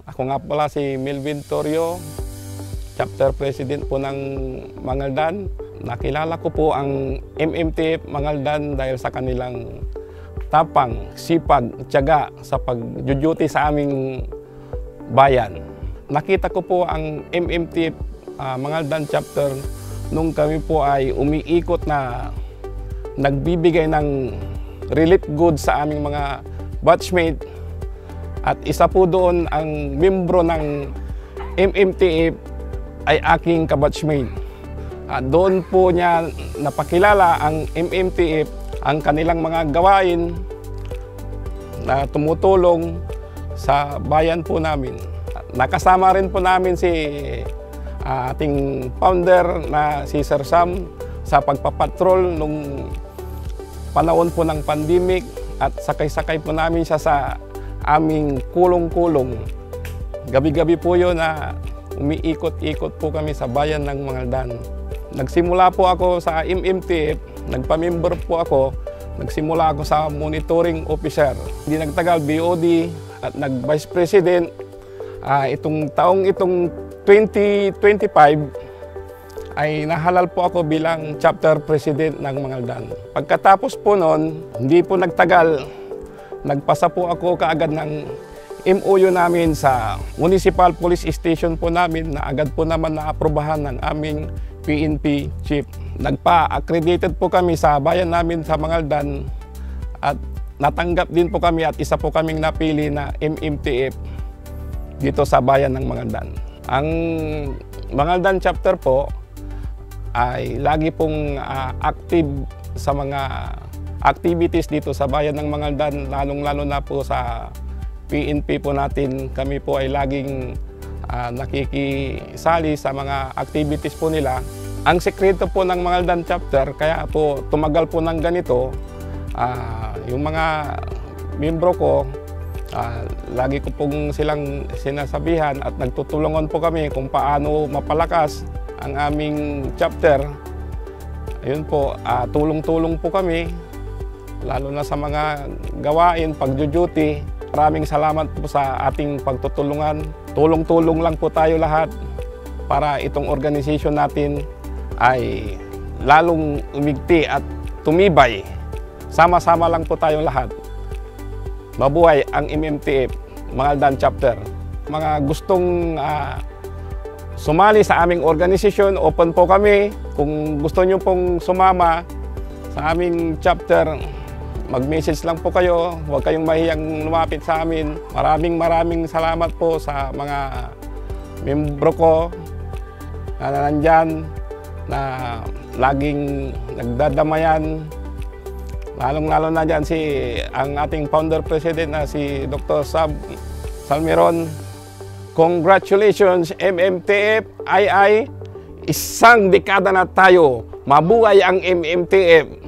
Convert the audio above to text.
Ako nga pala si Melvin Torrio, Chapter President po ng Mangaldan. Nakilala ko po ang MMTF Mangaldan dahil sa kanilang tapang, sipag, tiyaga sa pag-duty sa aming bayan. Nakita ko po ang MMTF Mangaldan Chapter nung kami po ay umiikot na nagbibigay ng relief goods sa aming mga batchmate. At isa po doon ang membro ng MMTF ay aking kabatchmate. At doon po niya napakilala ang MMTF, ang kanilang mga gawain na tumutulong sa bayan po namin. Nakasama rin po namin si ating founder na si Sir Sam sa pagpapatrol nung panahon po ng pandemic at sakay-sakay po namin siya sa aming kulong-kulong. Gabi-gabi po yun na umiikot-ikot po kami sa bayan ng Mangaldan. Nagsimula po ako sa MMTF, nagpamember po ako, nagsimula ako sa monitoring officer. Hindi nagtagal, BOD at nag-vice president. Itong taong 2025 ay nahalal po ako bilang chapter president ng Mangaldan. Pagkatapos po noon, hindi po nagtagal, nagpasa po ako kaagad ng MOU namin sa Municipal Police Station po namin na agad po naman naaprubahan ng aming PNP chief. Nagpa-accredited po kami sa bayan namin sa Mangaldan at natanggap din po kami at isa po kaming napili na MMTF dito sa bayan ng Mangaldan. Ang Mangaldan chapter po ay lagi pong active sa mga activities dito sa bayan ng Mangaldan, lalong-lalo na po sa PNP po natin. Kami po ay laging nakikisali sa mga activities po nila. Ang sekreto po ng Mangaldan chapter, kaya po tumagal po ng ganito, yung mga membro ko, lagi ko pong silang sinasabihan at nagtutulungan po kami kung paano mapalakas ang aming chapter. Ayun po, tulong-tulong po kami, lalo na sa mga gawain, pag-duty. Maraming salamat po sa ating pagtutulungan. Tulong-tulong lang po tayo lahat para itong organization natin ay lalong umigti at tumibay. Sama-sama lang po tayong lahat. Mabuhay ang MMTF Mangaldan Chapter. Mga gustong sumali sa aming organisasyon, open po kami. Kung gusto nyo pong sumama sa aming chapter, mag-message lang po kayo. Huwag kayong mahiyang lumapit sa amin. Maraming salamat po sa mga membro ko na nandyan, na laging nagdadamayan. Lalong-lalo na dyan ang ating founder president na si Dr. Sab Salmeron. Congratulations MMTF! Isang dekada na tayo. Mabuhay ang MMTF!